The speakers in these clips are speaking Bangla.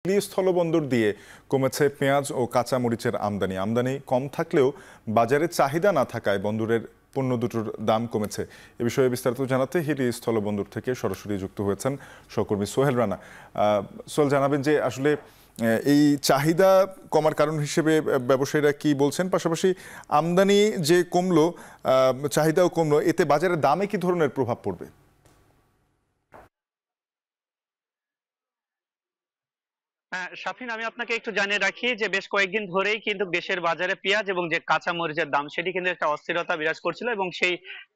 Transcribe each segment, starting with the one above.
স্থলবন্দর দিয়ে কমেছে পেঁয়াজ ও কাঁচা মরিচের আমদানি কম থাকলেও বাজারে চাহিদা না থাকায় বন্দরের পণ্য দুটোর দাম কমেছে। এ বিষয়ে বিস্তারিত জানাতে হিলি স্থলবন্দর থেকে সরাসরি যুক্ত হয়েছেন সহকর্মী সোহেল রানা। সোহেল, জানাবেন যে আসলে এই চাহিদা কমার কারণ হিসেবে ব্যবসায়ীরা কি বলছেন, পাশাপাশি আমদানি যে কমলো, চাহিদাও কমলো, এতে বাজারের দামে কি ধরনের প্রভাব পড়বে? শাফিন, আমি আপনাকে একটু জানিয়ে রাখি যে বেশ কয়েকদিন ধরেই কিন্তু দেশের বাজারে পেঁয়াজ এবং যে কাঁচা মরিচের দাম সেটি কিন্তু একটা অস্থিরতা বিরাজ করছিল এবং সেই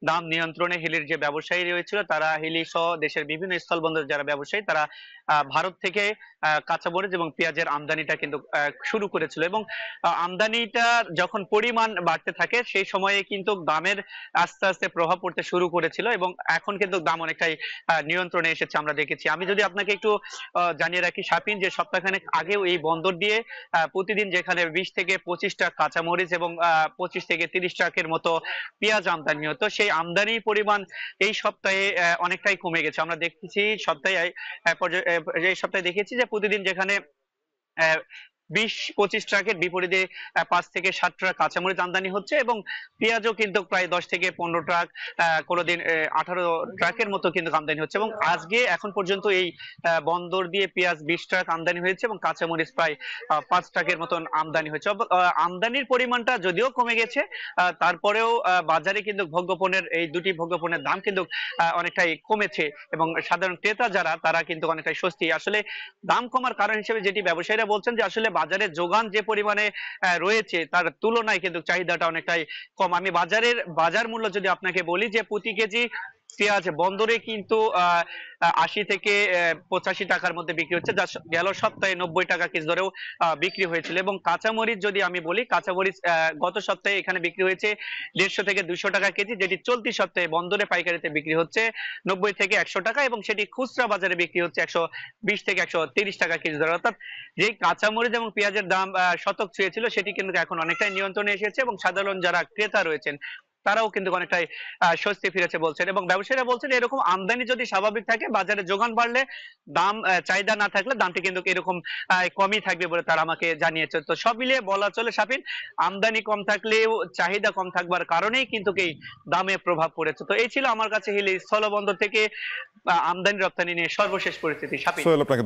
দাম নিয়ন্ত্রণে হিলির যে ব্যবসায়ী রয়েছিল তারা হিলি সহ দেশের বিভিন্ন স্থলবন্দরের যারা ব্যবসায়ী তারা ভারত থেকে কাঁচা মরিচ এবং পেঁয়াজের আমদানিটা কিন্তু শুরু করেছিল এবং আমদানিটা যখন পরিমাণ বাড়তে থাকে সেই সময়ে কিন্তু দামের আস্তে আস্তে প্রভাব পড়তে শুরু করেছিল এবং এখন কিন্তু দাম অনেকটাই নিয়ন্ত্রণে এসেছে আমরা দেখেছি। আমি যদি আপনাকে একটু জানিয়ে রাখি শাফিন, যে সপ্তাহখানেক আগেও এই বন্দর দিয়ে প্রতিদিন যেখানে 20 থেকে 25টা কাঁচামরিচ এবং 25 থেকে 30 ট্রাকের মতো পেঁয়াজ আমদানি হতো, সেই আমদানির পরিমাণ এই সপ্তাহে অনেকটাই কমে গেছে। আমরা দেখতেছি সপ্তাহে এই সপ্তাহে দেখেছি যে প্রতিদিন যেখানে 20-25 ট্রাকের বিপরীতে 5 থেকে 7 ট্রাক কাঁচামরিচ আমদানি হচ্ছে এবং পেঁয়াজও কিন্তু প্রায় 10 থেকে 15 ট্রাক, কোনোদিন 18 ট্রাকের মতো কিন্তু আমদানি হচ্ছে এবং আজকে এখন পর্যন্ত এই বন্দর দিয়ে পেঁয়াজ 20 ট্রাক আমদানি হয়েছে এবং কাঁচামরিচ প্রায় 5 ট্রাকের মতন আমদানি হয়েছে। আমদানির পরিমাণটা যদিও কমে গেছে, তারপরেও বাজারে কিন্তু ভোগ্যপণ্যের এই দুটি ভোগ্যপণ্যের দাম কিন্তু অনেকটাই কমেছে এবং সাধারণ ক্রেতা যারা তারা কিন্তু অনেকটাই স্বস্তি। আসলে দাম কমার কারণ হিসেবে যেটি ব্যবসায়ীরা বলছেন যে আসলে বাজারে যোগান যে পরিমাণে রয়েছে তার তুলনায় কিন্তু চাহিদাটা অনেকটাই কম। আমি বাজার মূল্য যদি আপনাকে বলি যে প্রতি কেজি পেঁয়াজ বন্দরে কিন্তু 80 থেকে 85 টাকার মধ্যে বিক্রি হচ্ছে, যা গেল সপ্তাহে 90 টাকা কেজি ধরেও বিক্রি হয়েছিল এবং কাঁচামরিচ যদি আমি বলি, কাঁচামরিচ গত সপ্তাহে এখানে বিক্রি হয়েছে 150 থেকে 200 টাকা কেজি, যেটি চলতি সপ্তাহে বন্দরে পাইকারিতে বিক্রি হচ্ছে 90 থেকে 100 টাকা এবং সেটি খুচরা বাজারে বিক্রি হচ্ছে 120 থেকে 130 টাকা কেজি ধরে। অর্থাৎ যে কাঁচামরিচ এবং পেঁয়াজের দাম শতক ছুঁয়েছিল সেটি কিন্তু এখন অনেকটাই নিয়ন্ত্রণে এসেছে এবং সাধারণ যারা ক্রেতা রয়েছেন তারাও কিন্তু অনেকটাই স্বস্তি ফিরেছে বলছেন এবং ব্যবসায়ীরা বলছেন এরকম আমদানি যদি স্বাভাবিক থাকে, বাজারে যোগান বাড়লে দাম, চাহিদা না থাকলে দামটি কিন্তু এরকম কমই থাকবে বলে তারা আমাকে জানিয়েছে। তো সব মিলিয়ে বলা চলে শাফিন, আমদানি কম থাকলেও চাহিদা কম থাকবার কারণেই কিন্তু এই দামে প্রভাব পড়েছে। তো এই ছিল আমার কাছে হিলি স্থলবন্দর থেকে আমদানি রপ্তানি নিয়ে সর্বশেষ পরিস্থিতি শাফিন। সোহেল, আপনাকে